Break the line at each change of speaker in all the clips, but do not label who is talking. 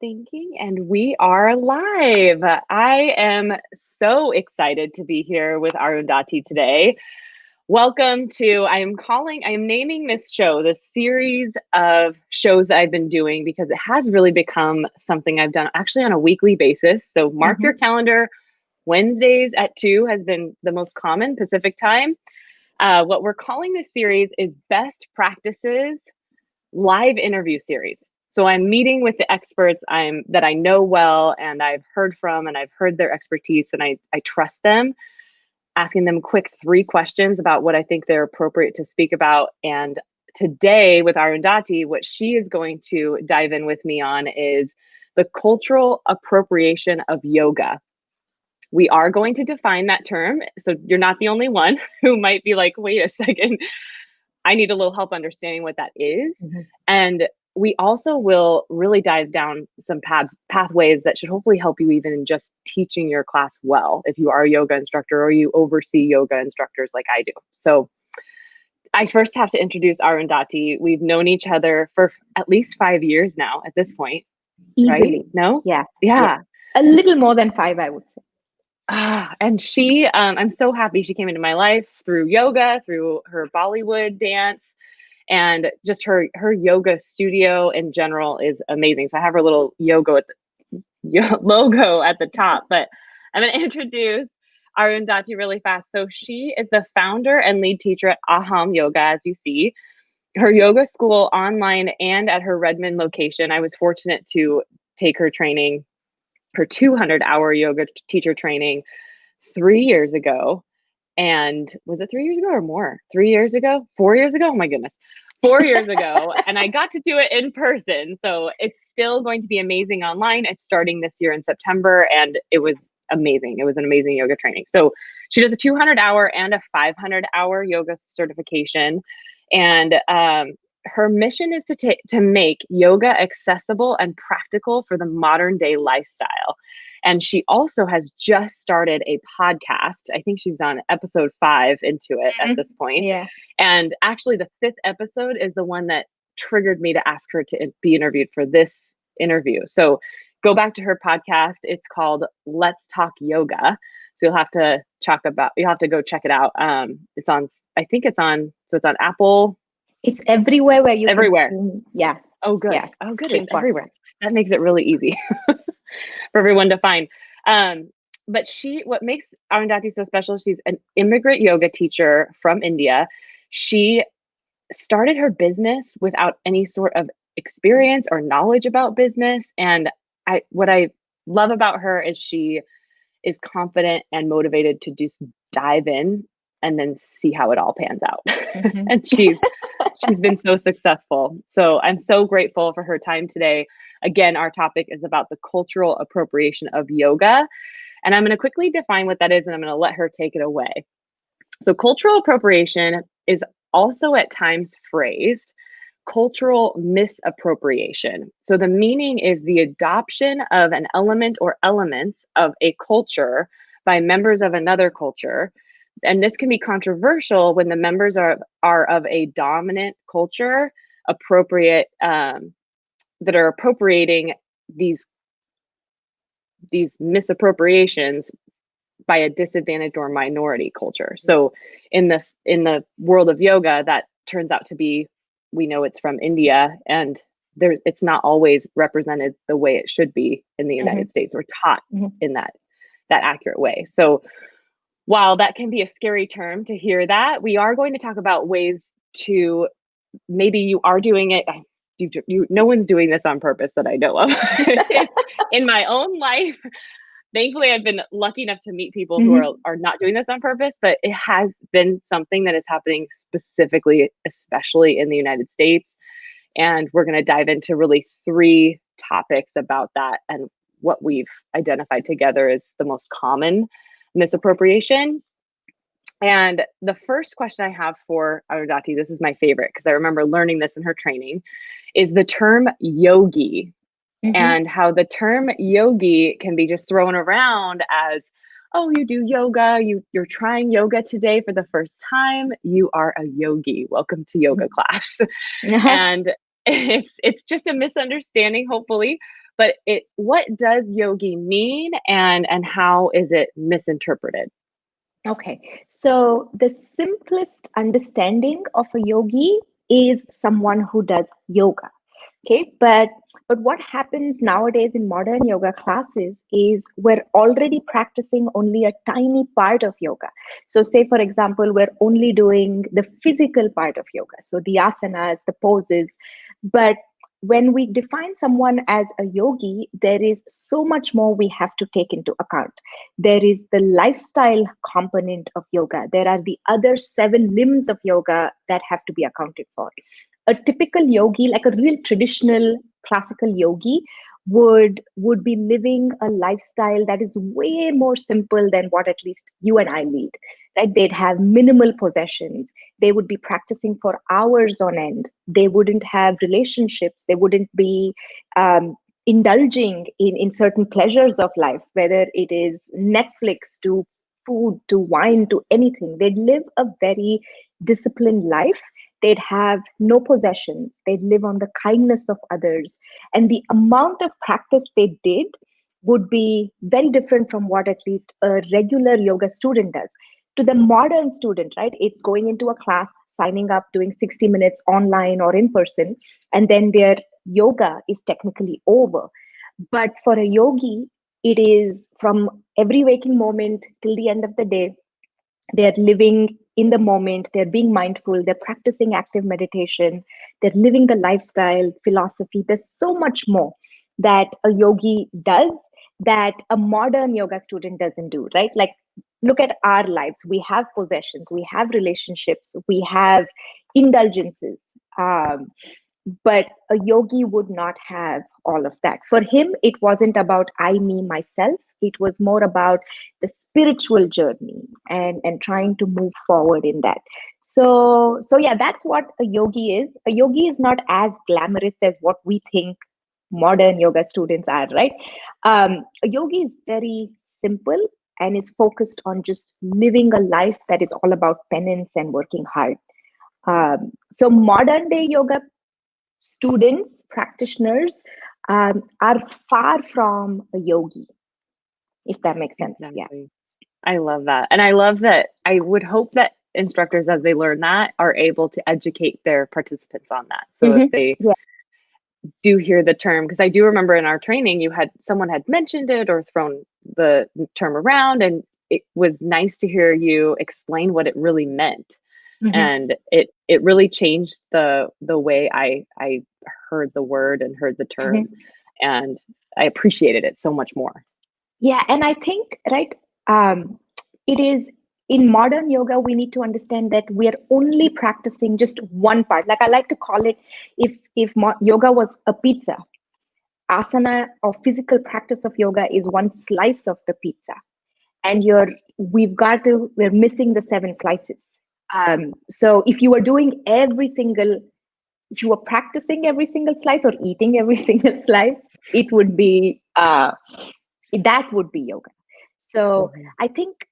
Thinking, and we are live. I am so excited to be here with Arundhati today. Welcome to, I am naming this show the series of shows that I've been doing because it has really become something I've done actually on a weekly basis. So mark your
Mhm.
calendar. Wednesdays at 2 has been the most common Pacific time. What we're calling this series is Best Practices Live Interview Series. So I'm meeting with the experts that I know well and I've heard from and I've heard their expertise and I trust them, asking them quick 3 questions about what I think they're appropriate to speak about. And today with Arundhati, what she is going to dive in with me on is the cultural appropriation of yoga. We are going to define that term. So you're not the only one who might be like, wait a second, I need a little help understanding what that is.
Mhm.
And we also will really dive down some pathways that should hopefully help you even in just teaching your class well, if you are a yoga instructor or you oversee yoga instructors like I do. So I first have to introduce Arundhati. We've known each other for at least 5 years now at this point, right?
Easily.
No?
Yeah. Yeah.
Yeah.
A little more than five, I would say.
And I'm so happy she came into my life through yoga, through her Bollywood dance, and just her yoga studio in general is amazing. So I have her little logo at the top, but I'm going to introduce Arundhati really fast. So she is the founder and lead teacher at Aham Yoga, as you see. Her yoga school online and at her Redmond location. I was fortunate to take her training, her 200-hour yoga teacher training 3 years ago. And was it 3 years ago or more? 3 years ago? 4 years ago? Oh my goodness. 4 years ago. And I got to do it in person. So it's still going to be amazing online. It's starting this year in September. And it was amazing. It was an amazing yoga training. So she does a 200-hour and a 500-hour yoga certification. And her mission is to make yoga accessible and practical for the modern day lifestyle. And she also has just started a podcast. I think she's on episode 5 into it at
Mhm.
this point.
Yeah.
And actually, the 5th episode is the one that triggered me to ask her to be interviewed for this interview. So go back to her podcast. It's called Let's Talk Yoga. So you'll have to go check it out. It's on, I think it's on Apple,
It's everywhere where you can
everywhere.
stream. Yeah.
Oh, good.
Yeah.
Oh, good. It's
Stream
everywhere.
podcasts.
That makes it really easy for everyone to find. Um, but what makes Arundhati so special, she's an immigrant yoga teacher from India. She started her business without any sort of experience or knowledge about business. And what I love about her is she is confident and motivated to just dive in and then see how it all pans out.
Mhm.
And she's been so successful. So I'm so grateful for her time today. Again, our topic is about the cultural appropriation of yoga. And I'm going to quickly define what that is and I'm going to let her take it away. So, cultural appropriation is also at times phrased cultural misappropriation. So, the meaning is the adoption of an element or elements of a culture by members of another culture. And this can be controversial when the members are of a dominant culture appropriate that are appropriating these misappropriations by a disadvantaged or minority culture. So in the world of yoga, that turns out to be, we know it's from India, and it's not always represented the way it should be in the United
Mhm.
States or taught
Mhm.
in that accurate way. So while that can be a scary term to hear that, we are going to talk about ways to, maybe you are doing it. No one's doing this on purpose that I know of. In my own life, thankfully I've been lucky enough to meet people who
Mhm.
are not doing this on purpose, but it has been something that is happening specifically, especially in the United States. And we're going to dive into really 3 topics about that and what we've identified together as the most common misappropriation. And the first question I have for Arundhati, this is my favorite because I remember learning this in her training, is the term yogi,
Mhm.
and how the term yogi can be just thrown around as, oh, you do yoga, you're trying yoga today for the first time, you are a yogi, welcome to yoga class.
Uh-huh.
And it's just a misunderstanding, hopefully, but what does yogi mean, and how is it misinterpreted?
Okay, so the simplest understanding of a yogi is someone who does yoga. Okay, but what happens nowadays in modern yoga classes is we're already practicing only a tiny part of yoga. So say for example, we're only doing the physical part of yoga, so the asanas, the poses. But when we define someone as a yogi, there is so much more we have to take into account. There is the lifestyle component of yoga. There are the other 7 limbs of yoga that have to be accounted for. A typical yogi, like a real traditional classical yogi, would be living a lifestyle that is way more simple than what at least you and I lead. Right? They'd have minimal possessions. They would be practicing for hours on end. They wouldn't have relationships. They wouldn't be indulging in certain pleasures of life, whether it is Netflix to food to wine to anything. They'd live a very disciplined life. They'd have no possessions. They'd live on the kindness of others. And the amount of practice they did would be very different from what at least a regular yoga student does. To the modern student, right, it's going into a class, signing up, doing 60 minutes online or in person, and then their yoga is technically over. But for a yogi, it is from every waking moment till the end of the day. They're living in the moment, they're being mindful, they're practicing active meditation, they're living the lifestyle philosophy. There's so much more that a yogi does that a modern yoga student doesn't do, right? Like, look at our lives. We have possessions, we have relationships, we have indulgences. But a yogi would not have all of that. For him, it wasn't about I, me, myself. It was more about the spiritual journey and trying to move forward in that. So yeah, that's what a yogi is. A yogi is not as glamorous as what we think modern yoga students are, right? A yogi is very simple and is focused on just living a life that is all about penance and working hard. So modern day yoga students, practitioners are far from a yogi, if that makes sense.
Exactly.
Yeah.
I love that. And I love that. I would hope that instructors, as they learn that, are able to educate their participants on that. So if they
Yeah.
do hear the term, because I do remember in our training, someone had mentioned it or thrown the term around, and it was nice to hear you explain what it really meant. And it really changed the way I heard the word and heard the term, and I appreciated it so much more.
Yeah, and I think, right, it is in modern yoga, we need to understand that we are only practicing just one part. Like I like to call it, if yoga was a pizza, asana or physical practice of yoga is one slice of the pizza, and we're missing the 7 slices. So if you were doing if you were practicing every single slice or eating every single slice, it would be that would be yoga. So I think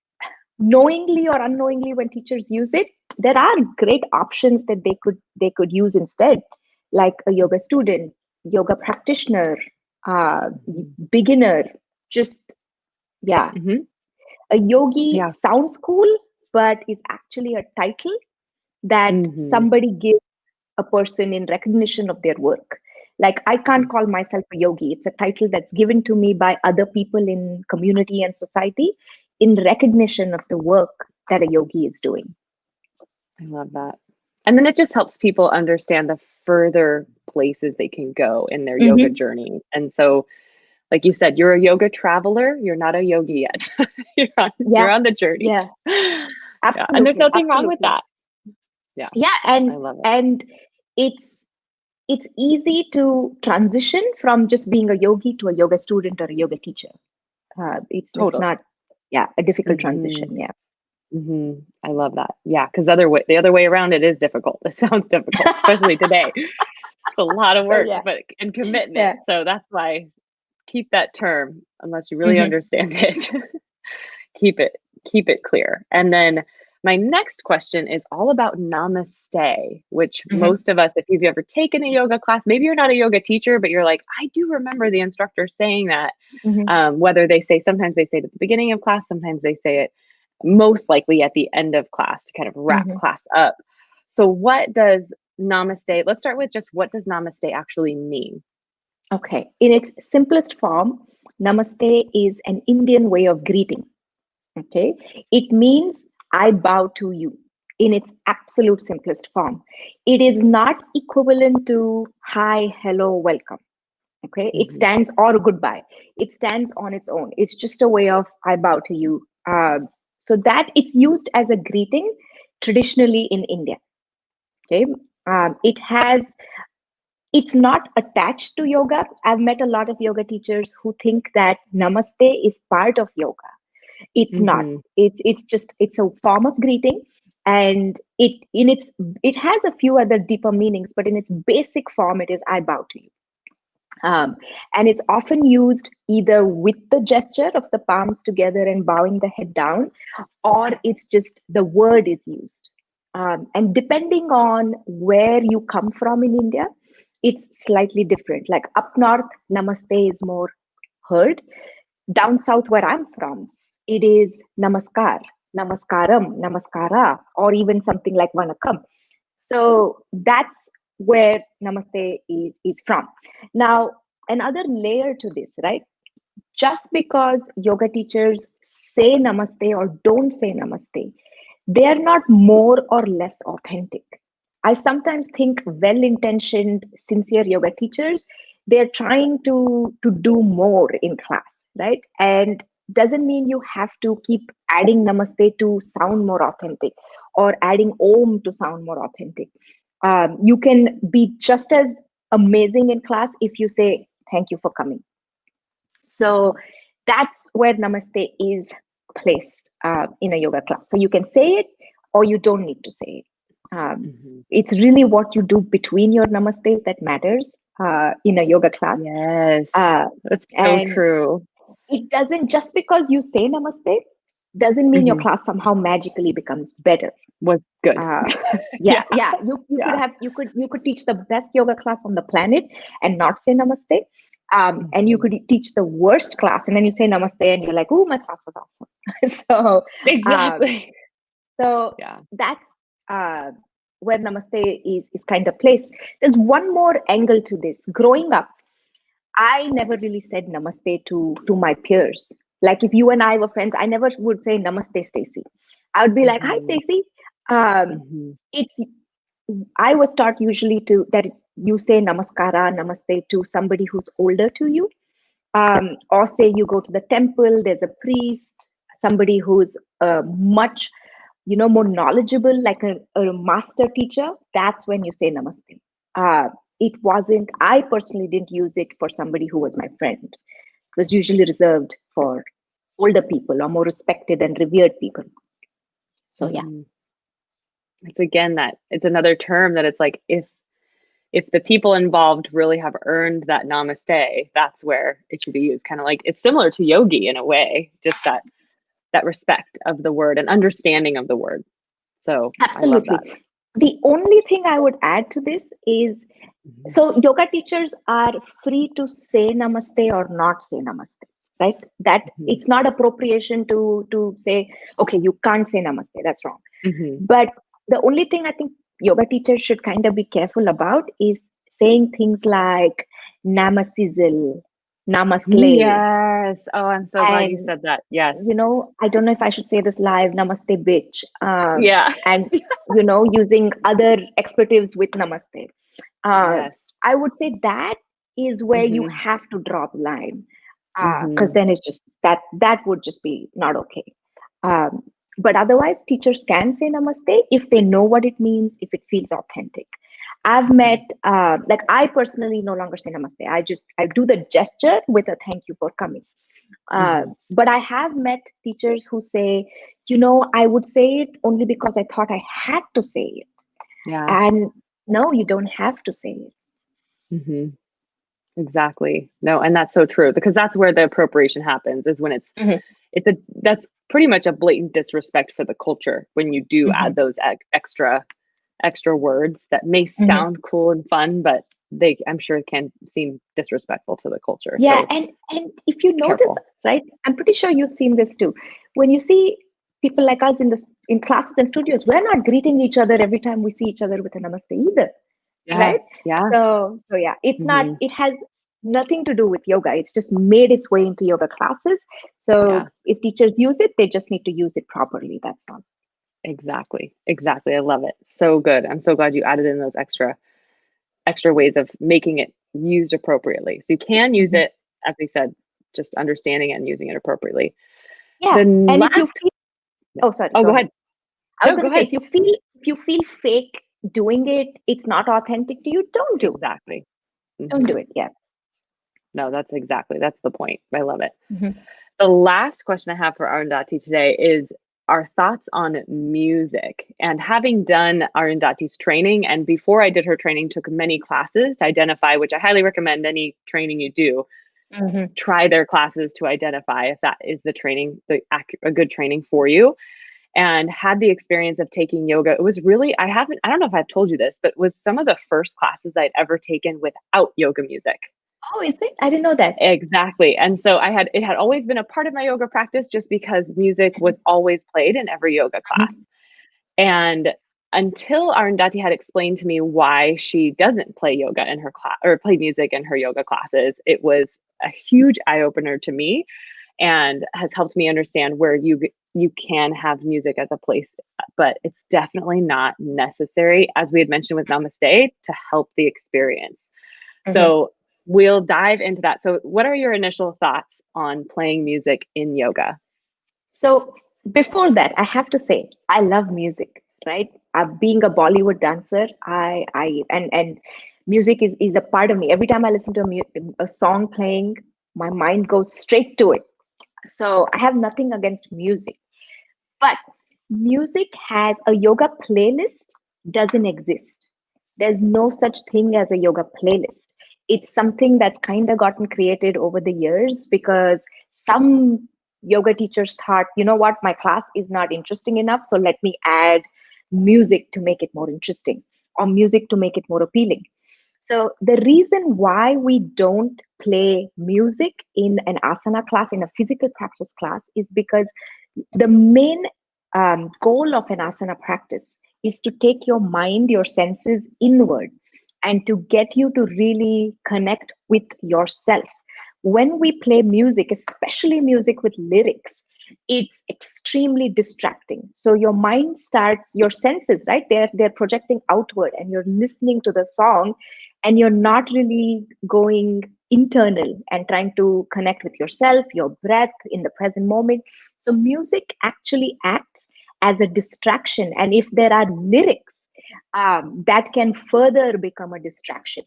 knowingly or unknowingly, when teachers use it, there are great options that they could use instead, like a yoga student, yoga practitioner, beginner. Just yeah, a yogi sounds cool, but is actually a title that somebody gives a person in recognition of their work. Like I can't call myself a yogi. It's a title that's given to me by other people in community and society in recognition of the work that a yogi is doing.
I love that. And then it just helps people understand the further places they can go in their yoga journey. And so, like you said, you're a yoga traveler. You're not a yogi yet. You're on the journey.
Yeah. Absolutely.
And there's nothing wrong with that.
Yeah.
I love it.
And it's easy to transition from just being a yogi to a yoga student or a yoga teacher. It's not a difficult transition. Yeah.
I love that. Yeah, because the other way around, it is difficult. It sounds difficult, especially today. It's a lot of work, and commitment. Yeah. So that's why keep that term, unless you really understand it. Keep it clear. And then my next question is all about namaste, which
Mhm,
most of us, if you've ever taken a yoga class, maybe you're not a yoga teacher, but you're like, I do remember the instructor saying that.
mhm,
Whether they say, sometimes they say it at the beginning of class, sometimes they say it most likely at the end of class to kind of wrap
mhm.
class up. So what does namaste, let's start with just what does namaste actually mean?
Okay. In its simplest form, namaste is an Indian way of greeting. Okay. It means I bow to you in its absolute simplest form. It is not equivalent to hi, hello, welcome. Okay. It
Hmm.
stands or goodbye. It stands on its own. It's just a way of I bow to you. So that it's used as a greeting traditionally in India. Okay. It has it's not attached to yoga. I've met a lot of yoga teachers who think that namaste is part of yoga. It's not.
Hmm.
It's a form of greeting, and it has a few other deeper meanings, but in its basic form it is I bow to you. um, and it's often used either with the gesture of the palms together and bowing the head down, or it's just the word is used. And depending on where you come from in India, it's slightly different. Like up north, namaste is more heard. Down south, where I'm from, it is namaskar, namaskaram, namaskara, or even something like vanakam. So that's where namaste is from. Now, another layer to this, right? Just because yoga teachers say namaste or don't say namaste, they are not more or less authentic. I sometimes think well intentioned, sincere yoga teachers, they're trying to do more in class, right? And doesn't mean you have to keep adding namaste to sound more authentic or adding om to sound more authentic. You can be just as amazing in class if you say thank you for coming. So that's where namaste is placed in a yoga class. So you can say it or you don't need to say it.
Hmm.
It's really what you do between your namastes that matters in a yoga class.
Yes,
Uh,
that's so
and
true.
it doesn't, just because you say namaste, doesn't mean your
Hmm.
class somehow magically becomes better.
Was good.
Uh,
Yeah.
yeah. You could
Yeah.
have you could teach the best yoga class on the planet and not say namaste. And you
Hmm.
could teach the worst class and then you say namaste and you're like, oh, my class was awesome. so um,
Exactly.
so
Yeah.
that's uh, where namaste is kind of placed. There's one more angle to this. Growing up, I never really said namaste to my peers. Like if you and I were friends, I never would say namaste, Stacy. I would be like, hi,
Hmm.
Stacy. Um,
Hmm.
it's I was taught usually to that you say namaskara, namaste to somebody who's older to you, or say you go to the temple. There's a priest, somebody who's much more knowledgeable, like a master teacher. That's when you say namaste. Uh, it wasn't. I personally didn't use it for somebody who was my friend. It was usually reserved for older people or more respected and revered people. So yeah,
Hmm. It's again that it's another term that it's like if the people involved really have earned that namaste, that's where it should be used. Kind of like it's similar to yogi in a way, just that respect of the word and understanding of the word. So I love
absolutely.
that.
The only thing I would add to this is,
Hmm.
so yoga teachers are free to say namaste or not say namaste, right? That
Hmm.
it's not appropriation to say, okay, you can't say namaste, that's wrong.
Hmm.
But the only thing I think yoga teachers should kind of be careful about is saying things like namasizzle, namaslay,
Yes. Oh, I'm so glad you
and
said that. Yes.
I don't know if I should say this live, namaste bitch,
Yeah.
and using other expletives with namaste. uh,
Yes.
I would say that is where you
Hmm.
have to draw the line, because
Hmm.
then it's just that would just be not okay. Um, but otherwise, teachers can say namaste if they know what it means, if it feels authentic. I've
Hmm.
met, like I personally no longer say namaste. I do the gesture with a thank you for coming.
Hmm.
But I have met teachers who say, I would say it only because I thought I had to say it.
Yeah.
And no, you don't have to say it.
Hmm. Exactly. No, and that's so true because that's where the appropriation happens is when that's pretty much a blatant disrespect for the culture when you do
Mm-hmm.
add those extra words that may
Mm-hmm.
sound cool and fun, but I'm sure can seem disrespectful to the culture.
Yeah,
So
and if you notice,
careful.
right, I'm pretty sure you've seen this too. When you see people like us in classes and studios, we're not greeting each other every time we see each other with a namaste either,
Yeah.
right?
Yeah.
So yeah, it's not.
Hmm.
It has nothing to do with yoga. It's just made its way into yoga classes.
Yeah.
So if teachers use it, they just need to use it properly. That's all.
Exactly. Exactly. I love it. So good. I'm so glad you added in those extra ways of making it used appropriately. So you can use
Mhm.
it, as we said, just understanding it and using it appropriately.
Yeah,
The
and if you
last,
feel, oh, sorry,
oh,
go
go
ahead.
ahead.
I was
No,
going
go
to say,
ahead.
if you feel fake doing it, it's not authentic to you.
Exactly.
Don't
Hmm.
do it. Yeah.
No, that's the point. I love it.
Mhm.
The last question I have for Arundhati today is our thoughts on music. And having done Arundhati's training, and before I did her training, took many classes to identify, which I highly recommend any training you do,
Mhm.
try their classes to identify if that is a good training for you. And had the experience of taking yoga. It was really, I don't know if I've told you this, but it was some of the first classes I'd ever taken without yoga music.
Oh, is it? I didn't know that.
Exactly. And so it had always been a part of my yoga practice just because music was always played in every yoga class.
Mhm.
And until Arundhati had explained to me why she doesn't play yoga in her class or play music in her yoga classes, it was a huge eye opener to me and has helped me understand where you can have music as a place, but it's definitely not necessary, as we had mentioned with Namaste, to help the experience.
Mhm.
So we'll dive into that. So what are your initial thoughts on playing music in yoga?
So before that, I have to say I love music, right? Being a Bollywood dancer, I and music is a part of me. Every time I listen to a song playing, my mind goes straight to it. So I have nothing against music, but music has a yoga playlist doesn't exist. There's no such thing as a yoga playlist. It's something that's kind of gotten created over the years because some yoga teachers thought, you know what, my class is not interesting enough, so let me add music to make it more interesting or music to make it more appealing. So the reason why we don't play music in an asana class, in a physical practice class, is because the main goal of an asana practice is to take your mind, your senses inward, and to get you to really connect with yourself. When we play music, especially music with lyrics, it's extremely distracting. So your mind starts, your senses, right? They're projecting outward, and you're listening to the song, and you're not really going internal and trying to connect with yourself, your breath in the present moment. So music actually acts as a distraction, and if there are lyrics, that can further become a distraction,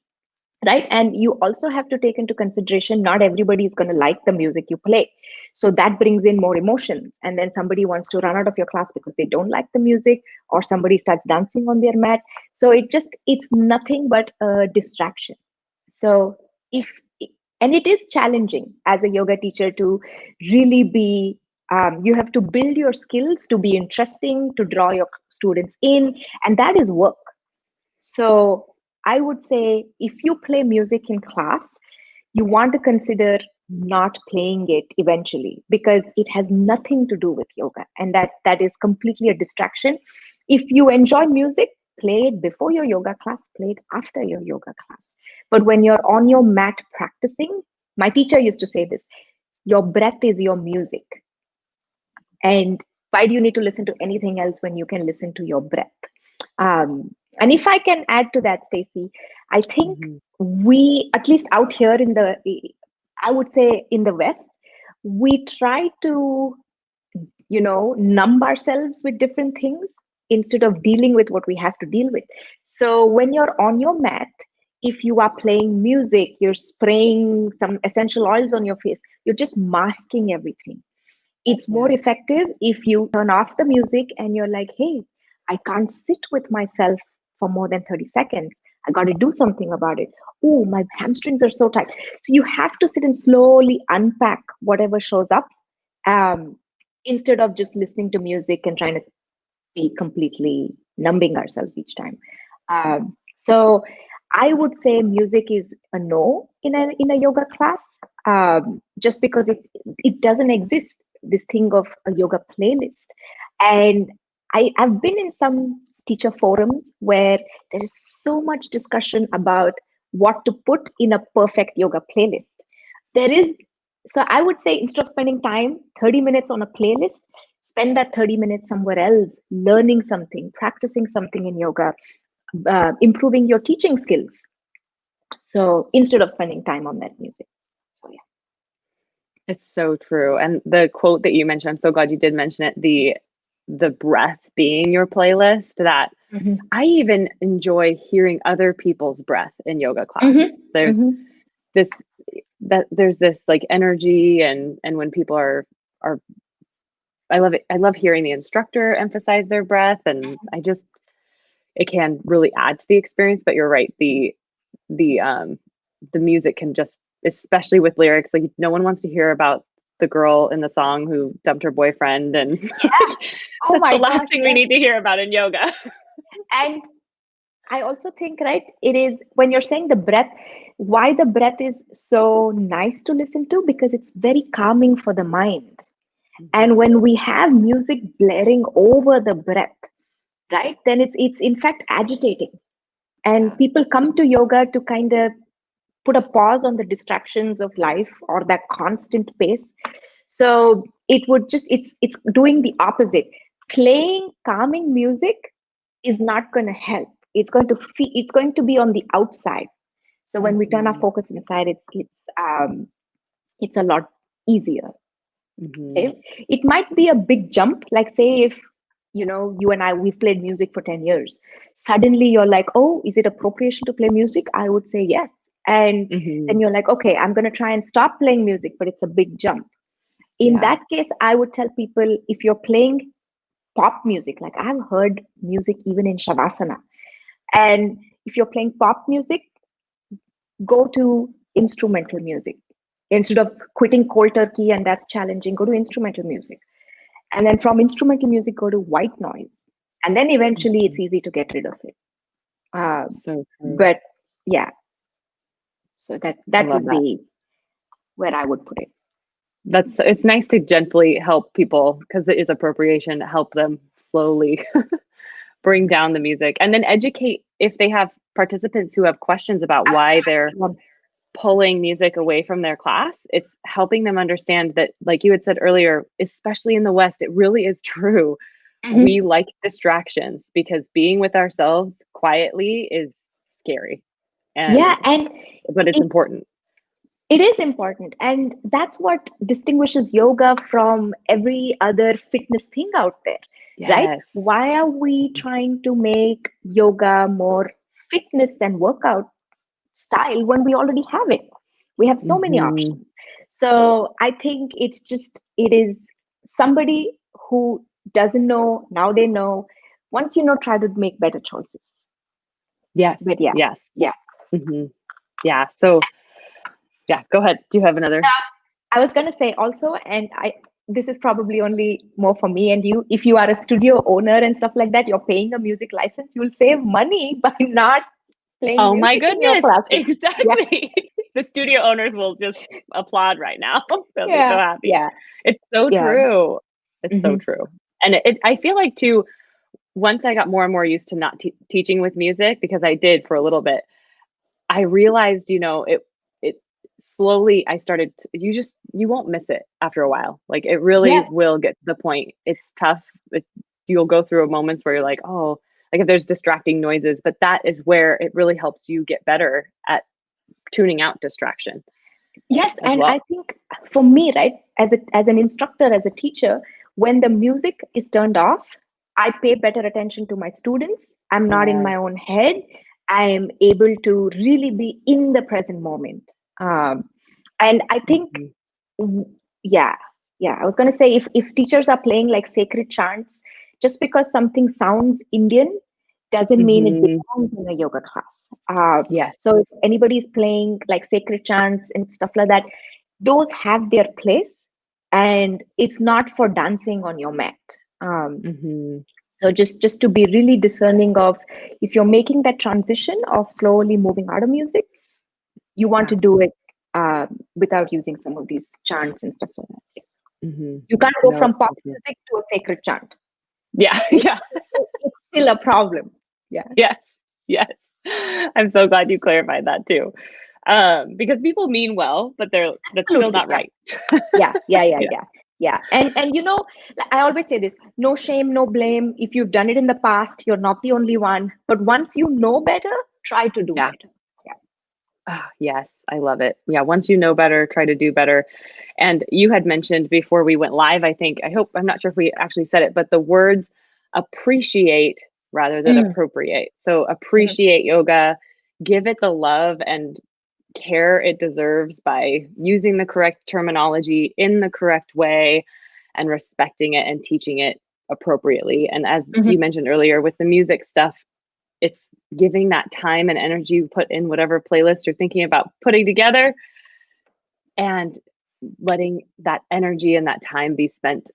right? And you also have to take into consideration not everybody is going to like the music you play, so that brings in more emotions, and then somebody wants to run out of your class because they don't like the music, or somebody starts dancing on their mat. So it's nothing but a distraction. So if and it is challenging as a yoga teacher to really be you have to build your skills to be interesting, to draw your students in, and that is work. So I would say if you play music in class, you want to consider not playing it eventually, because it has nothing to do with yoga, and that is completely a distraction. If you enjoy music, play it before your yoga class, play it after your yoga class. But when you're on your mat practicing, my teacher used to say this: your breath is your music. And why do you need to listen to anything else when you can listen to your breath? And if I can add to that, Stacey, I think
Hmm.
we, at least out here I would say in the West, we try to, numb ourselves with different things instead of dealing with what we have to deal with. So when you're on your mat, if you are playing music, you're spraying some essential oils on your face, you're just masking everything. It's more
Yeah.
effective if you turn off the music and you're like, hey, I can't sit with myself for more than 30 seconds. I got to do something about it. Oh, my hamstrings are so tight. So you have to sit and slowly unpack whatever shows up. instead of just listening to music and trying to be completely numbing ourselves each time. So I would say music is a no in a yoga class, just because it doesn't exist, this thing of a yoga playlist. And I've been in some teacher forums where there is so much discussion about what to put in a perfect yoga playlist. There is, so I would say, instead of spending time 30 minutes on a playlist, spend that 30 minutes somewhere else, learning something, practicing something in yoga, improving your teaching skills. So instead of spending time on that music. So yeah.
It's so true. And the quote that you mentioned, I'm so glad you did mention it, the breath being your playlist, that
Mm-hmm.
I even enjoy hearing other people's breath in yoga class.
Mm-hmm.
There's
Mm-hmm.
this there's this like energy, and when people are I love it. I love hearing the instructor emphasize their breath, and it can really add to the experience. But you're right, the the music can just, especially with lyrics, like no one wants to hear about the girl in the song who dumped her boyfriend, and
Yeah. Oh
that's the
my
last
gosh.
thing we
Yes.
need to hear about in yoga.
And I also think, right, it is when you're saying the breath, why the breath is so nice to listen to, because it's very calming for the mind. And when we have music blaring over the breath, right, then it's in fact agitating. And people come to yoga to kind of put a pause on the distractions of life or that constant pace. So it would just, it's doing the opposite. Playing calming music is not going to help. It's going to be on the outside. So when we turn our
Mhm.
focus inside, it's a lot easier.
Mhm.
Okay, it might be a big jump, like say if you and I, we've played music for 10 years, suddenly you're like, oh, is it appropriation to play music? I would say yes. And then
Mhm.
you're like, okay, I'm going to try and stop playing music, but it's a big jump. In
Yeah.
that case, I would tell people, if you're playing pop music, like I've heard music even in shavasana, and if you're playing pop music, go to instrumental music. Instead of quitting cold turkey, and that's challenging, go to instrumental music. And then from instrumental music, go to white noise. And then eventually it's
Mhm.
easy to get rid of it.
So true.
But yeah, so that
I
that
love
would
that.
be where I would put it.
It's nice to gently help people, because it is appropriation, help them slowly bring down the music, and then educate if they have participants who have questions about why they're
Absolutely.
pulling music away from their class. It's helping them understand that, like you had said earlier, especially in the West, it really is true. We
Mhm.
like distractions because being with ourselves quietly is scary,
Yeah,
and
and
but it's
it,
important.
it is important. And that's what distinguishes yoga from every other fitness thing out there, right?
Yes.
Why are we trying to make yoga more fitness and workout style when we already have it? We have so many
Hmm.
options. So I think it is somebody who doesn't know, now they know. Once you know, try to make better choices.
Yes.
But yeah,
Yes.
yeah.
Hmm. Yeah. So yeah, go ahead. Do you have another?
I was gonna say also, and this is probably only more for me and you. If you are a studio owner and stuff like that, you're paying a music license, you'll save money by not playing
Oh my
music in your
goodness.
classes. Yeah,
Exactly. The studio owners will just applaud right now. They'll be so
yeah,
happy.
yeah,
It's so
yeah.
true. It's so
Hmm.
true. And I feel like too, once I got more and more used to not teaching with music, because I did for a little bit, I realized, it slowly, I started you won't miss it after a while. Like it really
Yeah.
will get to the point. It's tough. You'll go through moments where you're like, oh, like if there's distracting noises, but that is where it really helps you get better at tuning out distraction
Yes,
as
and I
well.
think for me, right, as an instructor, as a teacher, when the music is turned off, I pay better attention to my students. I'm not in
Yes.
my own head. I am able to really be in the present moment. And I think,
Mhm.
mm, yeah, yeah, I was going to say, if teachers are playing like sacred chants, just because something sounds Indian doesn't mean it
Mhm.
belongs in a yoga class. Uh,
Yes.
so if anybody's playing like sacred chants and stuff like that, those have their place, and it's not for dancing on your mat.
Mm-hmm.
So just to be really discerning of, if you're making that transition of slowly moving out of music, you want to do it without using some of these chants and stuff like that.
Mm-hmm.
You can't go
No,
from
it's
pop
so true.
music to a sacred chant.
Yeah, yeah.
It's still a problem. Yeah.
Yes, yes. I'm so glad you clarified that too. Because people mean well, but that's still
Absolutely.
not right.
Yeah.
Yeah,
Yeah. And you know, I always say this: no shame, no blame. If you've done it in the past, you're not the only one. But once you know better, try to do
yeah.
better. Yeah.
Yes, I love it. Yeah, once you know better, try to do better. And you had mentioned before we went live, I'm not sure if we actually said it, but the words appreciate rather than
Mm,
appropriate. So
mm,
appreciate yoga, give it the love and care it deserves by using the correct terminology in the correct way and respecting it and teaching it appropriately. And as
mhm,
you mentioned earlier with the music stuff, it's giving that time and energy you put in whatever playlist you're thinking about putting together and letting that energy and that time be spent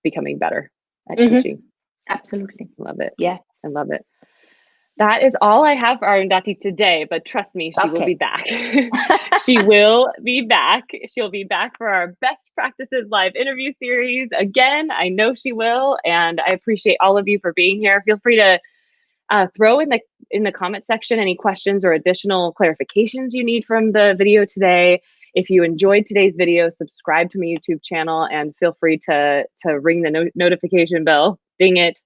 becoming better at
mhm.
teaching.
Absolutely.
Love it.
Yeah.
I love it. That is all I have for Arundhati today, but trust me, she will be
Okay.
back. She will be back. She'll be back for our best practices live interview series again. I know she will, and I appreciate all of you for being here. Feel free to throw in the comment section any questions or additional clarifications you need from the video today. If you enjoyed today's video, subscribe to my YouTube channel and feel free to ring the notification bell, ding it,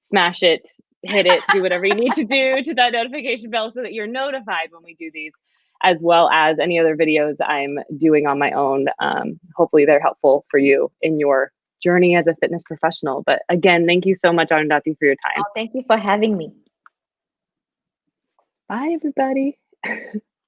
smash it, hit it, do whatever you need to do to that notification bell so that you're notified when we do these, as well as any other videos I'm doing on my own. Hopefully they're helpful for you in your journey as a fitness professional. But again, thank you so much, Arundhati, for your time.
Oh, thank you for having me.
Bye, everybody.